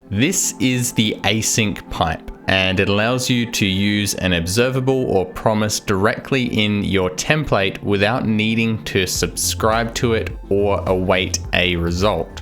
This is the async pipe, and it allows you to use an observable or promise directly in your template without needing to subscribe to it or await a result.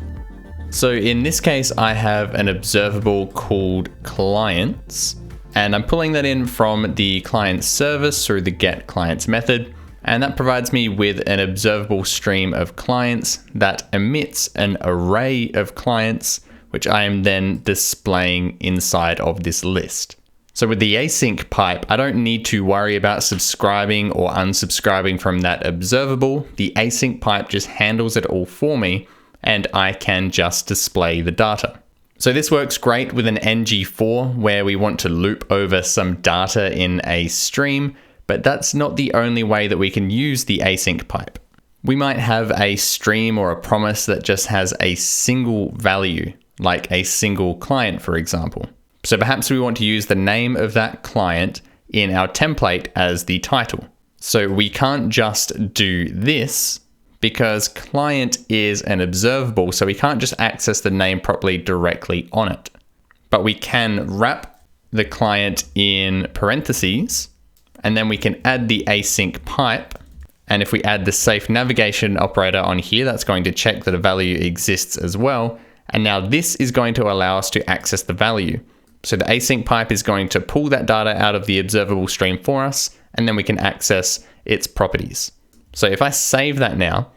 So in this case, I have an observable called clients, and I'm pulling that in from the client service through the get clients method. And that provides me with an observable stream of clients that emits an array of clients, which I am then displaying inside of this list. So with the async pipe, I don't need to worry about subscribing or unsubscribing from that observable. The async pipe just handles it all for me, and I can just display the data. So this works great with an ngFor where we want to loop over some data in a stream, but that's not the only way that we can use the async pipe. We might have a stream or a promise that just has a single value, like a single client, for example. So perhaps we want to use the name of that client in our template as the title. So we can't just do this because client is an observable, so we can't just access the name properly directly on it. But we can wrap the client in parentheses, and then we can add the async pipe. And if we add the safe navigation operator on here, that's going to check that a value exists as well. And now this is going to allow us to access the value. So the async pipe is going to pull that data out of the observable stream for us, and then we can access its properties. So if I save that now,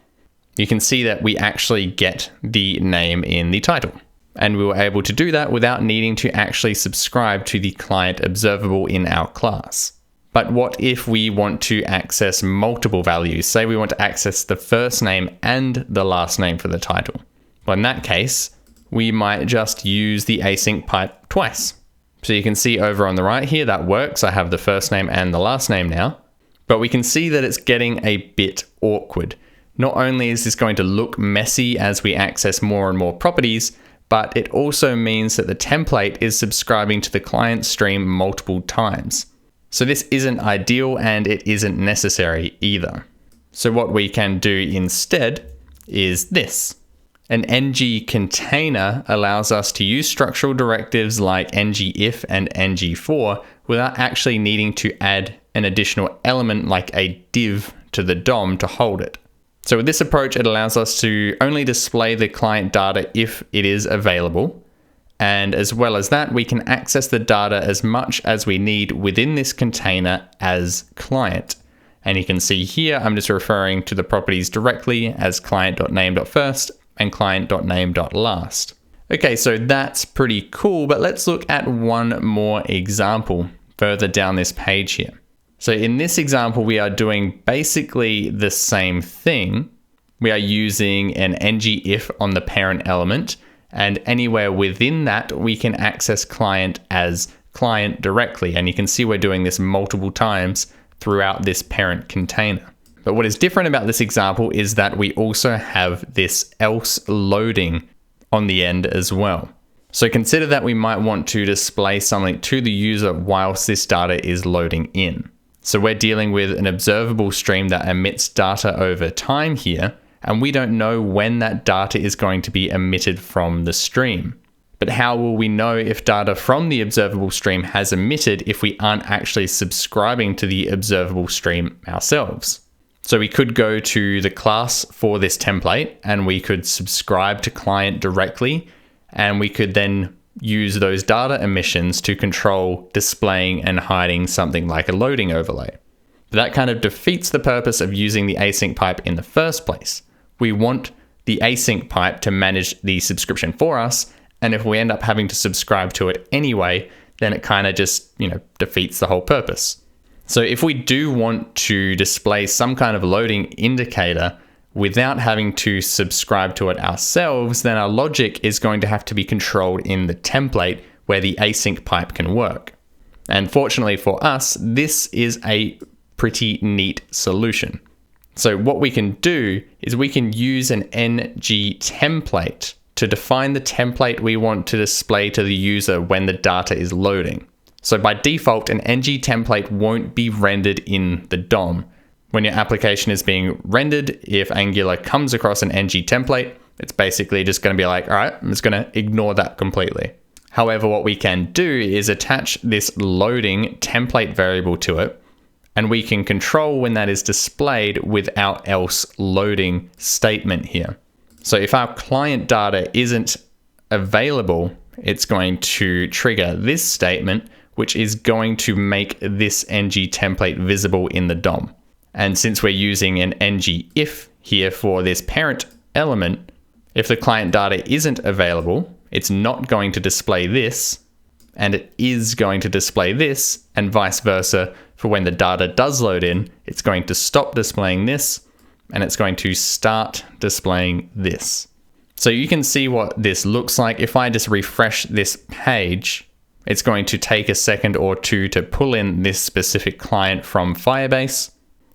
you can see that we actually get the name in the title. And we were able to do that without needing to actually subscribe to the client observable in our class. But what if we want to access multiple values? Say we want to access the first name and the last name for the title. Well, in that case, we might just use the async pipe twice. So you can see over on the right here, that works. I have the first name and the last name now, but we can see that it's getting a bit awkward. Not only is this going to look messy as we access more and more properties, but it also means that the template is subscribing to the client stream multiple times. So this isn't ideal and it isn't necessary either. So what we can do instead is this. An ng container allows us to use structural directives like ngIf and ngFor without actually needing to add an additional element like a div to the DOM to hold it. So with this approach, it allows us to only display the client data if it is available. And as well as that, we can access the data as much as we need within this container as client. And you can see here, I'm just referring to the properties directly as client.name.first and client.name.last. Okay, so that's pretty cool, but let's look at one more example further down this page here. So in this example, we are doing basically the same thing. We are using an ngIf on the parent element, and anywhere within that, we can access client as client directly. And you can see we're doing this multiple times throughout this parent container. But what is different about this example is that we also have this else loading on the end as well. So consider that we might want to display something to the user whilst this data is loading in. So we're dealing with an observable stream that emits data over time here, and we don't know when that data is going to be emitted from the stream. But how will we know if data from the observable stream has emitted if we aren't actually subscribing to the observable stream ourselves? So we could go to the class for this template and we could subscribe to client directly, and we could then use those data emissions to control displaying and hiding something like a loading overlay. But that kind of defeats the purpose of using the async pipe in the first place. We want the async pipe to manage the subscription for us, and if we end up having to subscribe to it anyway, then it kind of just, defeats the whole purpose. So if we do want to display some kind of loading indicator without having to subscribe to it ourselves, then our logic is going to have to be controlled in the template where the async pipe can work. And fortunately for us, this is a pretty neat solution. So what we can do is we can use an ng template to define the template we want to display to the user when the data is loading. So by default, an ng template won't be rendered in the DOM. When your application is being rendered, if Angular comes across an ng template, it's basically just going to be like, all right, I'm just going to ignore that completely. However, what we can do is attach this loading template variable to it, and we can control when that is displayed with our else loading statement here. So if our client data isn't available, it's going to trigger this statement, which is going to make this ng template visible in the DOM. And since we're using an ng if here for this parent element, if the client data isn't available, it's not going to display this, and it is going to display this, and vice versa. For when the data does load in, it's going to stop displaying this, and it's going to start displaying this. So you can see what this looks like. If I just refresh this page, it's going to take a second or two to pull in this specific client from Firebase.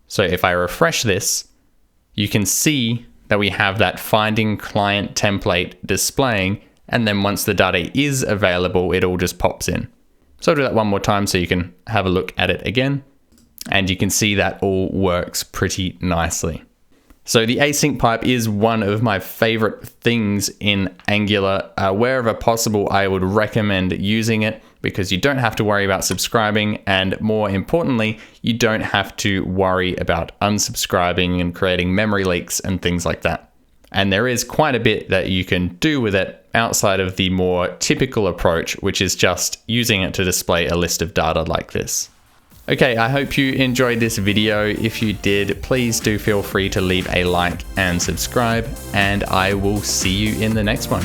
So if I refresh this, you can see that we have that finding client template displaying, and then once the data is available, it all just pops in. So I'll do that one more time so you can have a look at it again, and you can see that all works pretty nicely. So the async pipe is one of my favorite things in Angular. Wherever possible, I would recommend using it because you don't have to worry about subscribing, and more importantly, you don't have to worry about unsubscribing and creating memory leaks and things like that. And there is quite a bit that you can do with it outside of the more typical approach, which is just using it to display a list of data like this. Okay, I hope you enjoyed this video. If you did, please do feel free to leave a like and subscribe, and I will see you in the next one.